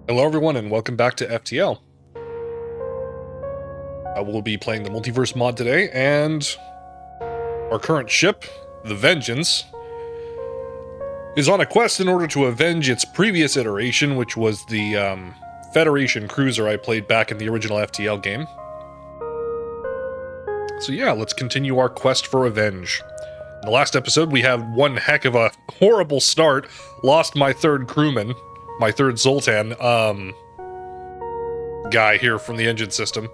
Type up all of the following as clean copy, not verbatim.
Hello everyone and welcome back to FTL. I will be playing the multiverse mod today, and our current ship, the Vengeance, is on a quest in order to avenge its previous iteration, which was the Federation cruiser I played back in the original FTL game. So yeah, let's continue our quest for revenge. In the last episode, we had one heck of a horrible start. Lost my third crewman, my third Zoltan, guy here from the engine system.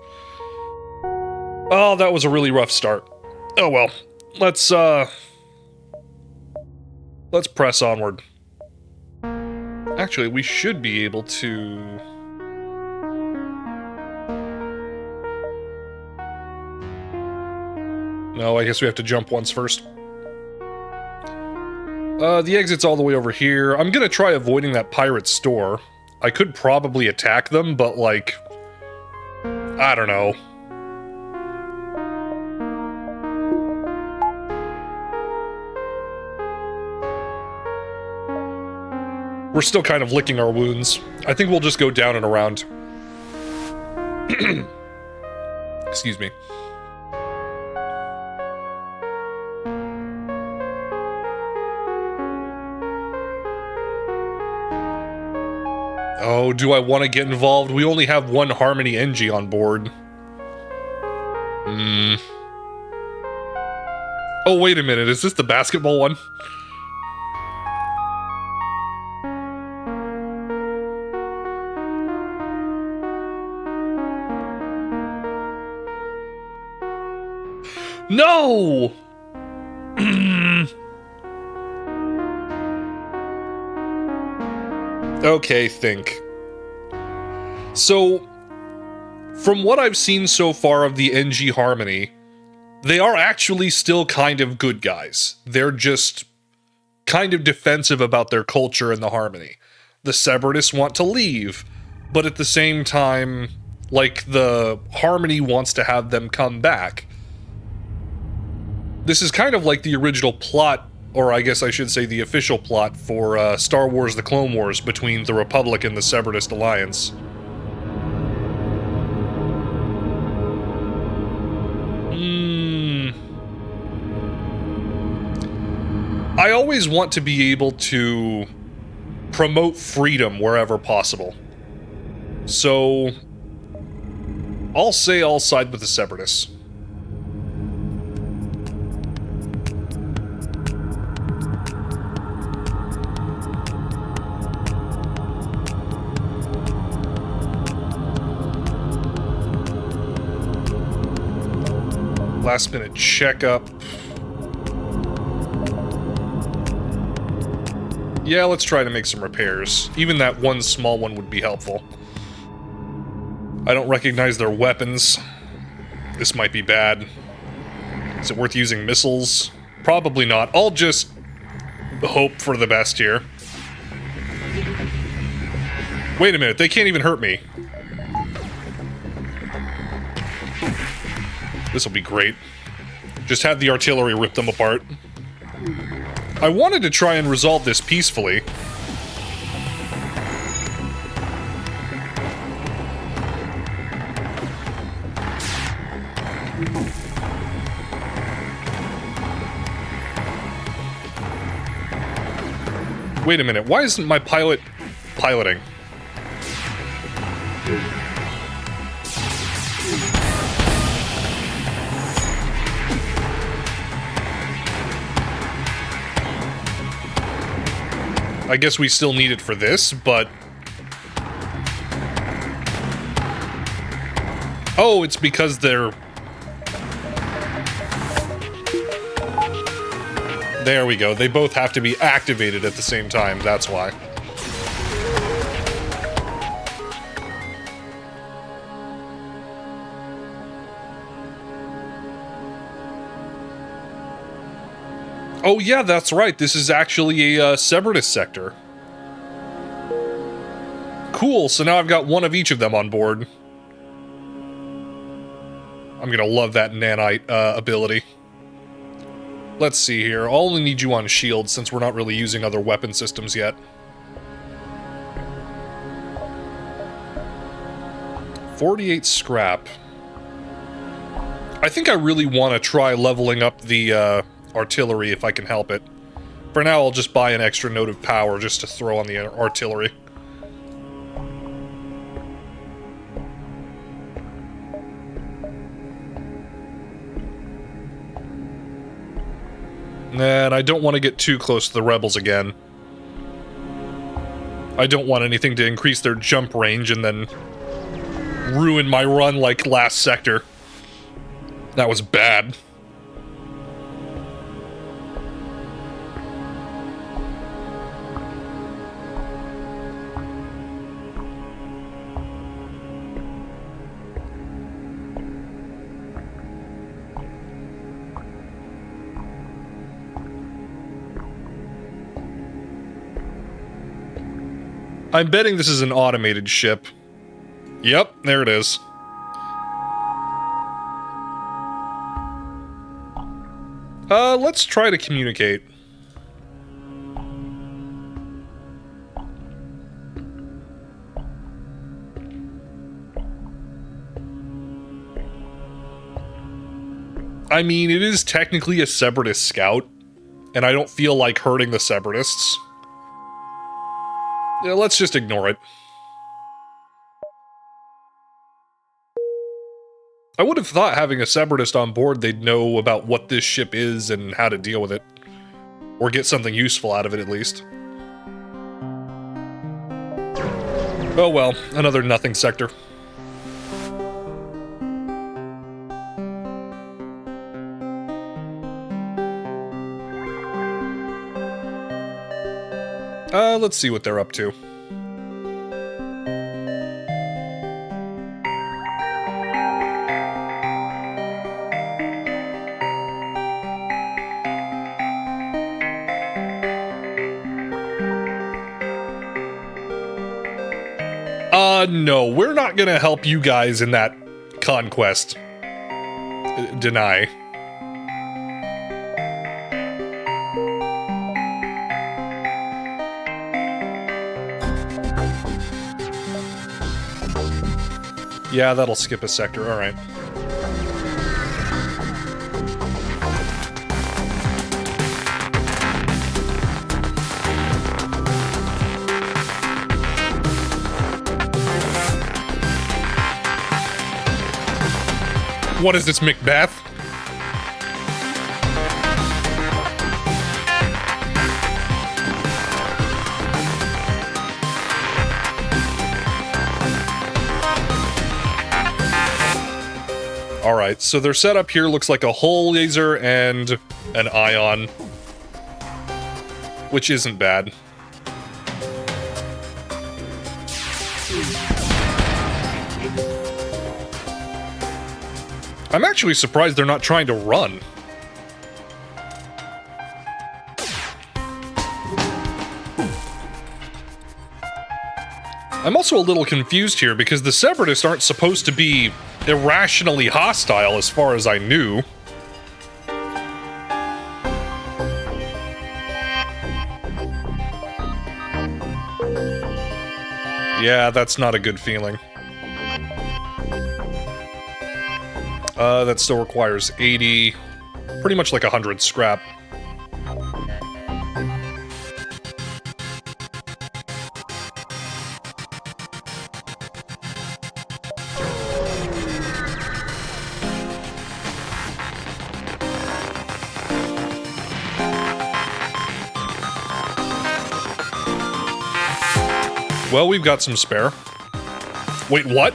Oh, that was a really rough start. Oh well, let's press onward. Actually, we should be able to... No, I guess we have to jump once first. The exit's all the way over here. I'm gonna try avoiding that pirate store. I could probably attack them, but like... I don't know. We're still kind of licking our wounds. I think we'll just go down and around. Excuse me. Oh, do I want to get involved? We only have one Harmony NG on board. Oh, wait a minute. Is this the basketball one? No! Okay, think. So, from what I've seen so far of the NG Harmony, they are actually still kind of good guys. They're just kind of defensive about their culture and the Harmony. The Separatists want to leave, but at the same time, like, the Harmony wants to have them come back. This is kind of like the original plot, or I guess I should say the official plot for Star Wars The Clone Wars between the Republic and the Separatist Alliance. I always want to be able to promote freedom wherever possible. So, I'll say I'll side with the Separatists. Last minute checkup. Yeah, let's try to make some repairs. Even that one small one would be helpful. I don't recognize their weapons. This might be bad. Is it worth using missiles? Probably not. I'll just hope for the best here. Wait a minute, they can't even hurt me. This will be great. Just have the artillery rip them apart. I wanted to try and resolve this peacefully. Wait a minute, why isn't my pilot piloting? I guess we still need it for this, but... Oh, it's because they're... There we go. They both have to be activated at the same time, that's why. Oh yeah, that's right. This is actually a Separatist sector. Cool, so now I've got one of each of them on board. I'm gonna love that nanite ability. Let's see here. I'll only need you on shield since we're not really using other weapon systems yet. 48 scrap. I think I really want to try leveling up the artillery if I can help it. For now, I'll just buy an extra node of power just to throw on the artillery. And I don't want to get too close to the rebels again. I don't want anything to increase their jump range and then ruin my run like last sector. That was bad. I'm betting this is an automated ship. Yep, there it is. Let's try to communicate. I mean, it is technically a Separatist scout, and I don't feel like hurting the Separatists. Yeah, let's just ignore it. I would have thought having a Separatist on board, they'd know about what this ship is and how to deal with it. Or get something useful out of it, at least. Oh well, another nothing sector. Let's see what they're up to. No, we're not gonna help you guys in that conquest. Deny. Yeah, that'll skip a sector, alright. What is this, Macbeth? Alright, so their setup here looks like a hull laser and an ion. Which isn't bad. I'm actually surprised they're not trying to run. I'm also a little confused here because the Separatists aren't supposed to be irrationally hostile as far as I knew. Yeah, that's not a good feeling. That still requires 80, pretty much like 100 scrap. Well, we've got some spare. Wait, what?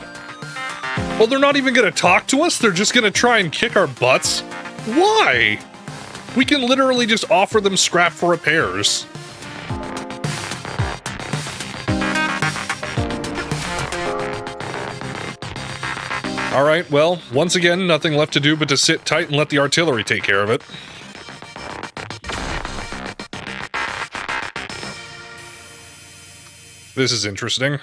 Well, they're not even gonna talk to us? They're just gonna try and kick our butts? Why? We can literally just offer them scrap for repairs. Alright, well, once again, nothing left to do but to sit tight and let the artillery take care of it. This is interesting.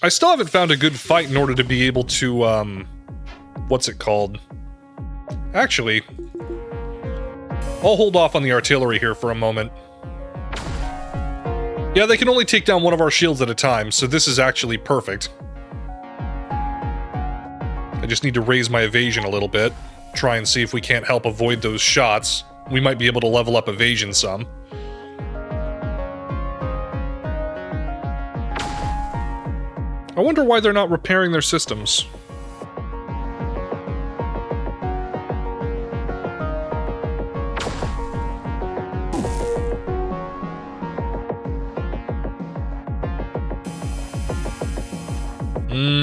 I still haven't found a good fight in order to be able to, what's it called? Actually, I'll hold off on the artillery here for a moment. Yeah, they can only take down one of our shields at a time, so this is actually perfect. I just need to raise my evasion a little bit. Try and see if we can't help avoid those shots. We might be able to level up evasion some. I wonder why they're not repairing their systems.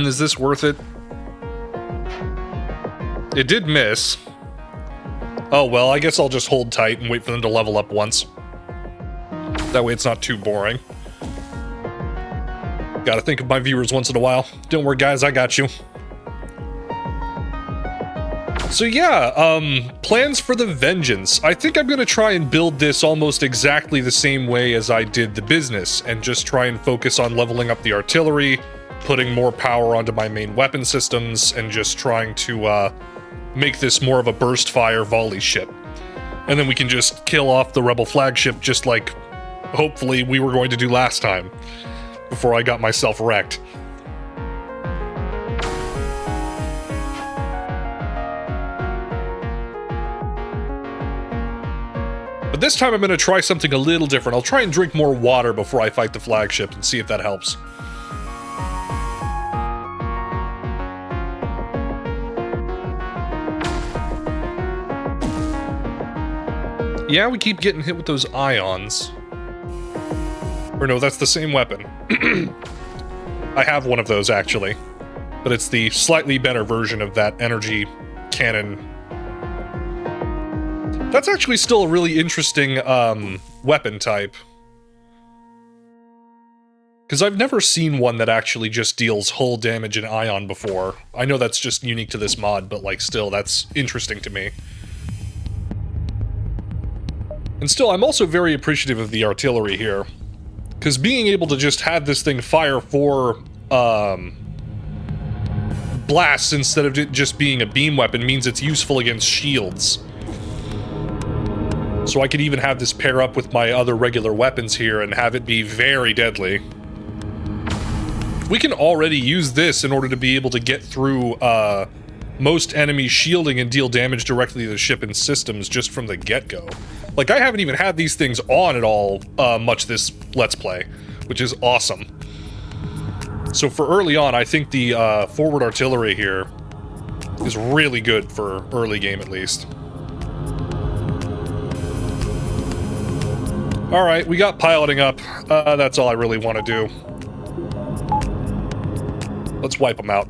Is this worth it? It did miss. Oh well, I guess I'll just hold tight and wait for them to level up once. That way it's not too boring. Gotta think of my viewers once in a while. Don't worry guys, I got you. So yeah, plans for the Vengeance. I think I'm gonna try and build this almost exactly the same way as I did the business, and just try and focus on leveling up the artillery, putting more power onto my main weapon systems, and just trying to make this more of a burst fire volley ship. And then we can just kill off the rebel flagship just like, hopefully, we were going to do last time, before I got myself wrecked. But this time I'm going to try something a little different. I'll try and drink more water before I fight the flagship and see if that helps. Yeah, we keep getting hit with those ions. Or no, that's the same weapon. I have one of those, actually. But it's the slightly better version of that energy cannon. That's actually still a really interesting, weapon type. Because I've never seen one that actually just deals hull damage and ion before. I know that's just unique to this mod, but, like, still, that's interesting to me. And still, I'm also very appreciative of the artillery here. Because being able to just have this thing fire 4, blasts instead of it just being a beam weapon means it's useful against shields. So I could even have this pair up with my other regular weapons here and have it be very deadly. We can already use this in order to be able to get through, most enemies shielding and deal damage directly to the ship and systems just from the get-go. Like, I haven't even had these things on at all much this Let's Play, which is awesome. So for early on, I think the forward artillery here is really good for early game, at least. Alright, we got piloting up. That's all I really want to do. Let's wipe them out.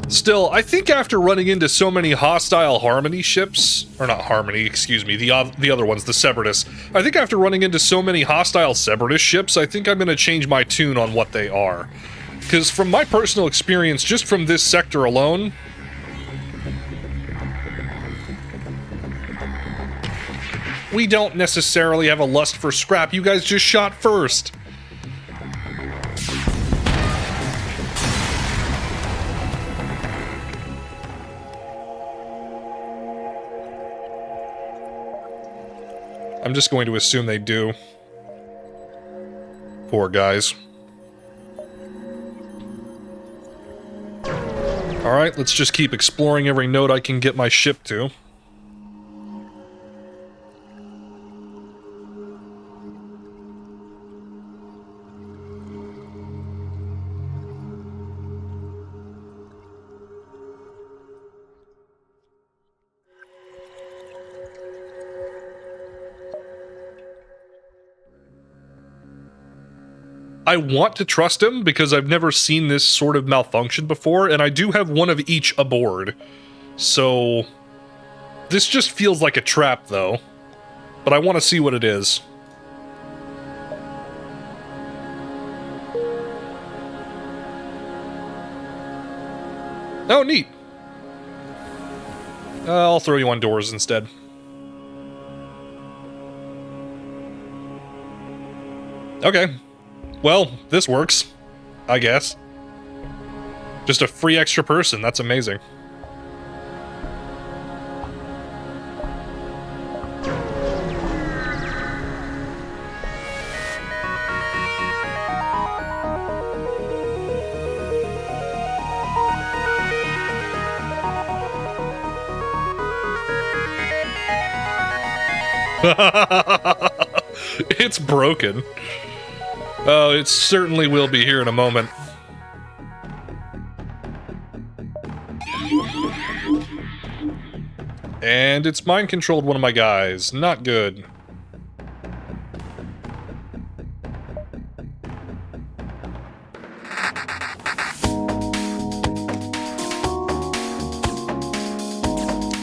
Still, I think after running into so many hostile Harmony ships, or not Harmony, excuse me, the other ones, the Separatists, I think after running into so many hostile Separatist ships, I think I'm going to change my tune on what they are. Because from my personal experience, just from this sector alone, we don't necessarily have a lust for scrap. You guys just shot first. I'm just going to assume they do. Poor guys. Alright, let's just keep exploring every node I can get my ship to. I want to trust him because I've never seen this sort of malfunction before, and I do have one of each aboard. So this just feels like a trap, though. But I want to see what it is. Oh, neat. I'll throw you on doors instead. Okay. Well, this works, I guess. Just a free extra person, that's amazing. It's broken. Oh, it certainly will be here in a moment. And it's mind-controlled one of my guys. Not good.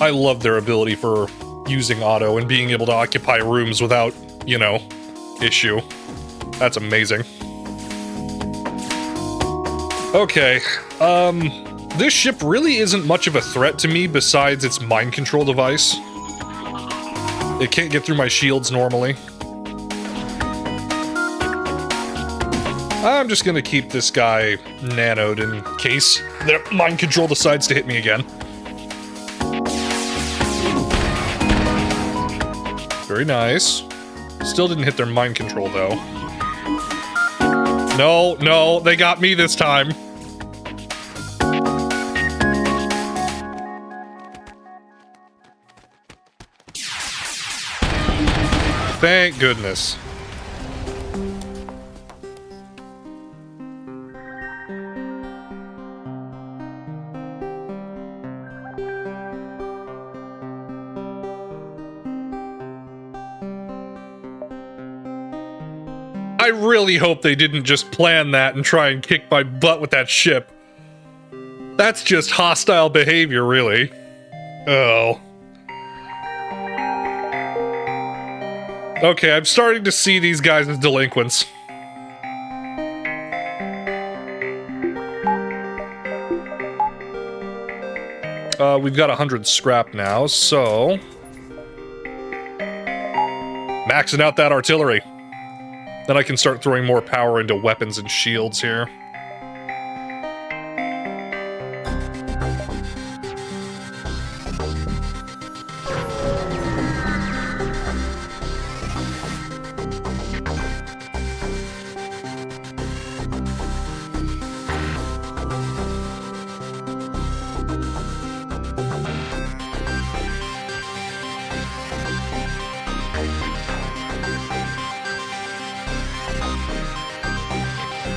I love their ability for using auto and being able to occupy rooms without, you know, issue. That's amazing. Okay, this ship really isn't much of a threat to me besides its mind control device. It can't get through my shields normally. I'm just gonna keep this guy nanoed in case the mind control decides to hit me again. Very nice. Still didn't hit their mind control, though. No, no, they got me this time. Thank goodness. I really hope they didn't just plan that and try and kick my butt with that ship. That's just hostile behavior, really. Oh. Okay, I'm starting to see these guys as delinquents. We've got 100 scrap now, so... maxing out that artillery. Then I can start throwing more power into weapons and shields here.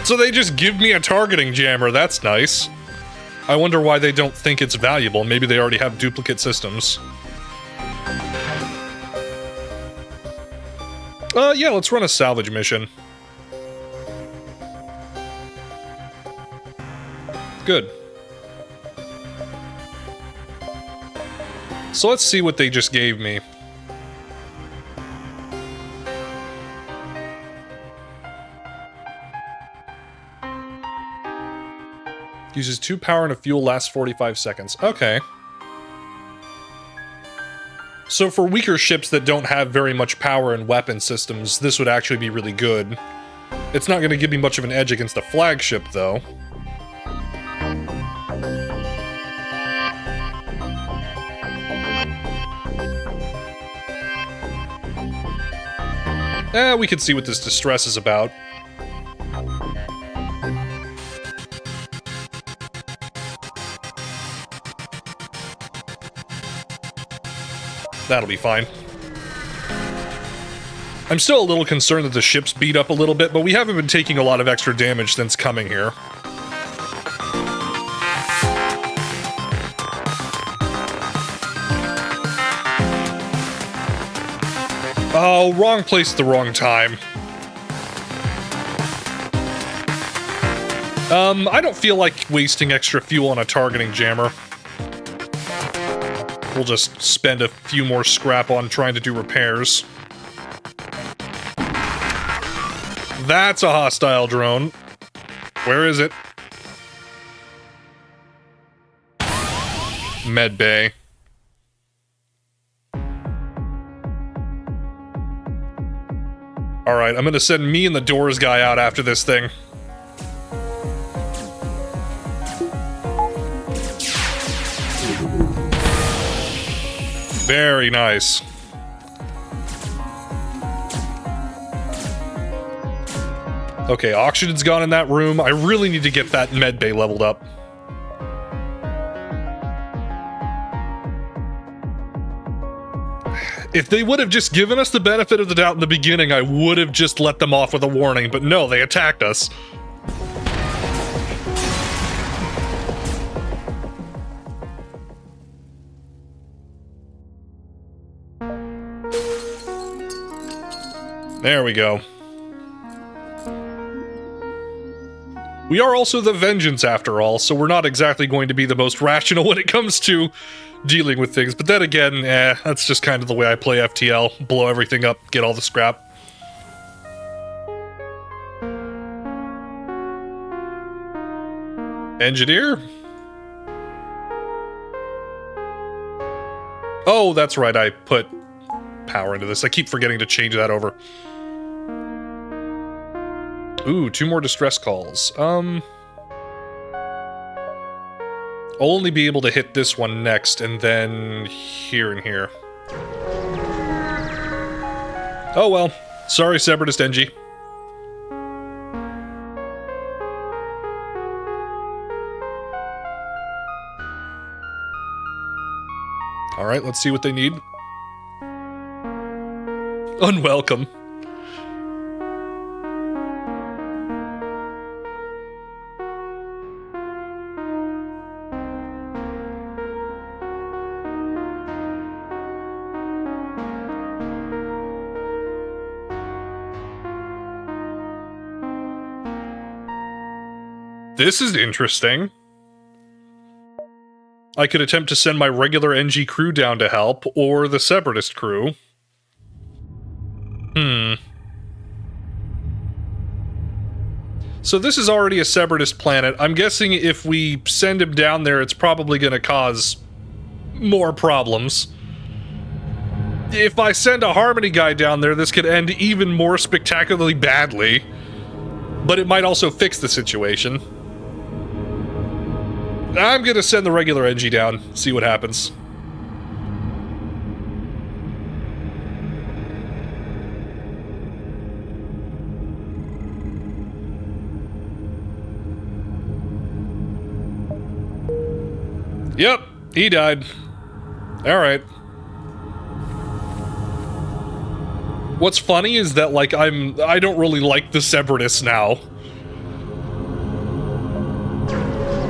So they just give me a targeting jammer, that's nice. I wonder why they don't think it's valuable. Maybe they already have duplicate systems. Yeah, let's run a salvage mission. Good. So let's see what they just gave me. Uses 2 power and a fuel, lasts 45 seconds. Okay. So for weaker ships that don't have very much power and weapon systems, this would actually be really good. It's not going to give me much of an edge against the flagship, though. We can see what this distress is about. That'll be fine. I'm still a little concerned that the ship's beat up a little bit, but we haven't been taking a lot of extra damage since coming here. Oh, wrong place at the wrong time. I don't feel like wasting extra fuel on a targeting jammer. We'll just spend a few more scrap on trying to do repairs. That's a hostile drone. Where is it? Med bay. Alright, I'm gonna send me and the doors guy out after this thing. Very nice. Okay, oxygen's gone in that room. I really need to get that med bay leveled up. If they would have just given us the benefit of the doubt in the beginning, I would have just let them off with a warning, but no, they attacked us. There we go. We are also the Vengeance after all, so we're not exactly going to be the most rational when it comes to dealing with things. But then again, that's just kind of the way I play FTL. Blow everything up, get all the scrap. Engineer? Oh, that's right, I put power into this. I keep forgetting to change that over. Ooh, 2 more distress calls. I'll only be able to hit this one next, and then here and here. Oh well. Sorry, Separatist NG. Alright, let's see what they need. Unwelcome. This is interesting. I could attempt to send my regular NG crew down to help, or the Separatist crew. So this is already a Separatist planet. I'm guessing if we send him down there, it's probably going to cause more problems. If I send a Harmony guy down there, this could end even more spectacularly badly. But it might also fix the situation. I'm gonna send the regular NG down, see what happens. Yep, he died. Alright. What's funny is that, like, I don't really like the Separatists now.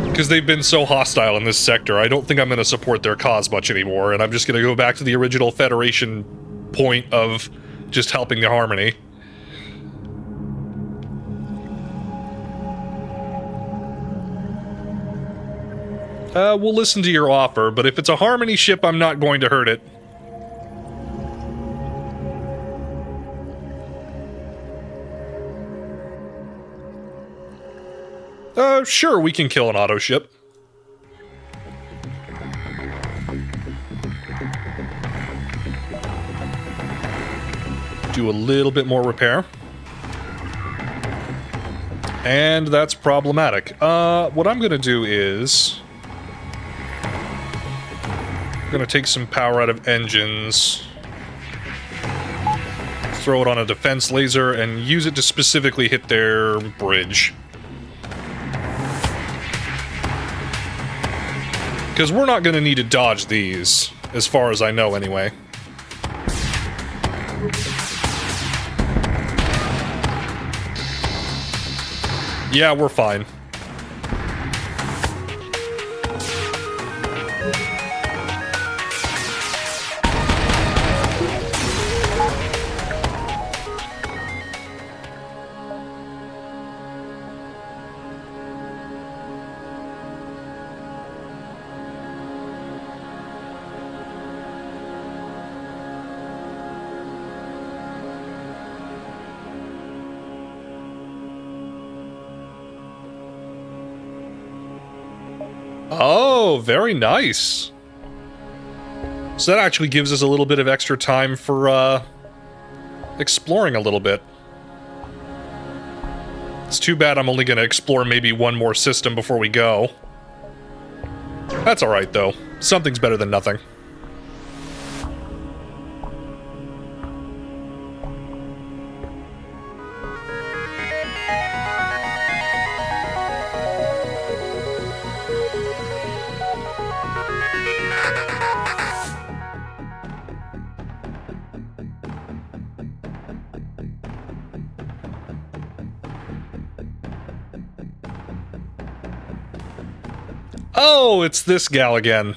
Because they've been so hostile in this sector, I don't think I'm going to support their cause much anymore, and I'm just going to go back to the original Federation point of just helping the Harmony. We'll listen to your offer, but if it's a Harmony ship, I'm not going to hurt it. Sure, we can kill an auto ship. Do a little bit more repair. And that's problematic. What I'm gonna do is... I'm gonna take some power out of engines, throw it on a defense laser, and use it to specifically hit their bridge. Because we're not going to need to dodge these, as far as I know anyway. Yeah, we're fine. Oh, very nice. So that actually gives us a little bit of extra time for, exploring a little bit. It's too bad I'm only gonna explore maybe one more system before we go. That's alright, though. Something's better than nothing. Oh, it's this gal again.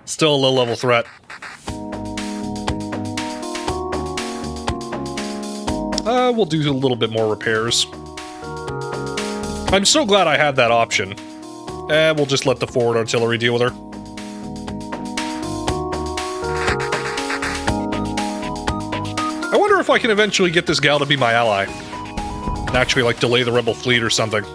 Still a low-level threat. We'll do a little bit more repairs. I'm so glad I had that option. We'll just let the forward artillery deal with her. I wonder if I can eventually get this gal to be my ally. And actually, like, delay the rebel fleet or something.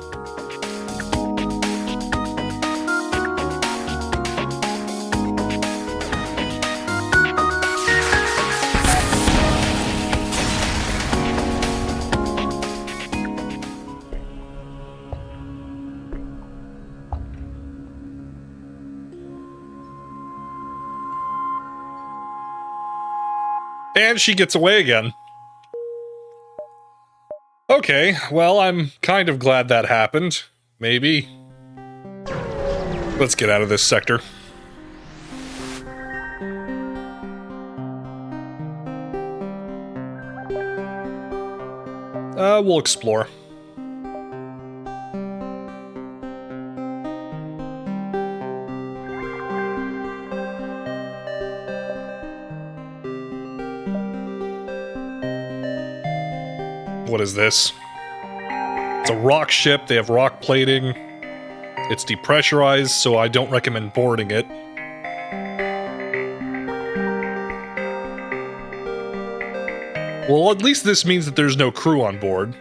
And she gets away again. Okay, well, I'm kind of glad that happened. Maybe. Let's get out of this sector. We'll explore. What is this? It's a rock ship, they have rock plating. It's depressurized, so I don't recommend boarding it. Well, at least this means that there's no crew on board.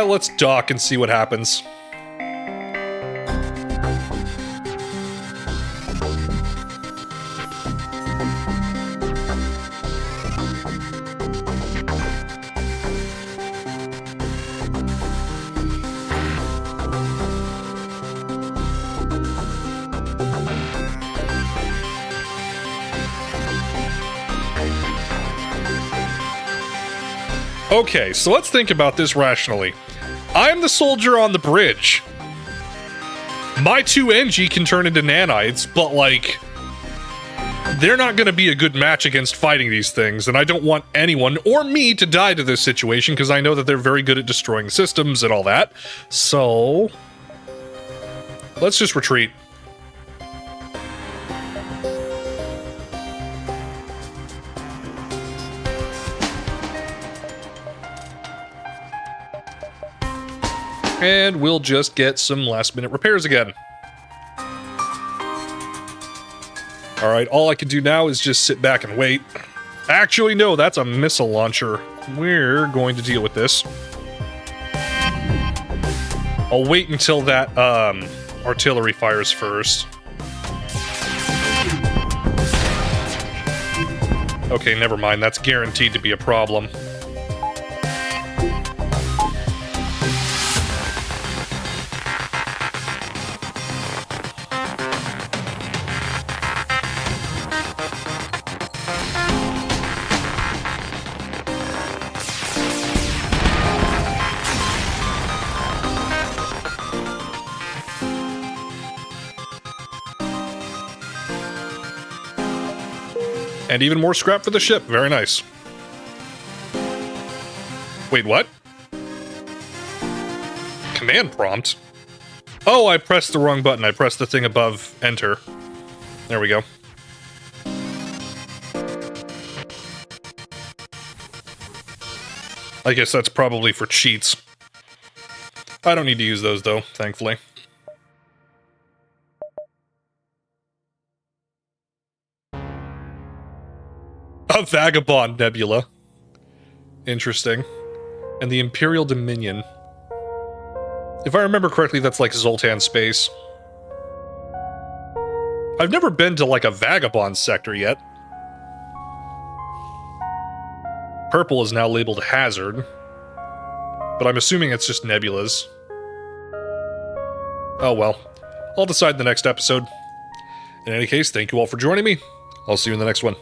Let's dock and see what happens. Okay, so let's think about this rationally. I'm the soldier on the bridge. My 2 NG can turn into nanites, but, like, they're not going to be a good match against fighting these things, and I don't want anyone, or me, to die to this situation, because I know that they're very good at destroying systems and all that. So, let's just retreat. And we'll just get some last-minute repairs again. Alright, all I can do now is just sit back and wait. Actually, no, that's a missile launcher. We're going to deal with this. I'll wait until that, artillery fires first. Okay, never mind, that's guaranteed to be a problem. And even more scrap for the ship. Very nice. Wait, what? Command prompt? Oh, I pressed the wrong button. I pressed the thing above enter. There we go. I guess that's probably for cheats. I don't need to use those, though, thankfully. A Vagabond Nebula. Interesting. And the Imperial Dominion. If I remember correctly, that's like Zoltan space. I've never been to like a Vagabond sector yet. Purple is now labeled Hazard. But I'm assuming it's just nebulas. Oh well. I'll decide in the next episode. In any case, thank you all for joining me. I'll see you in the next one.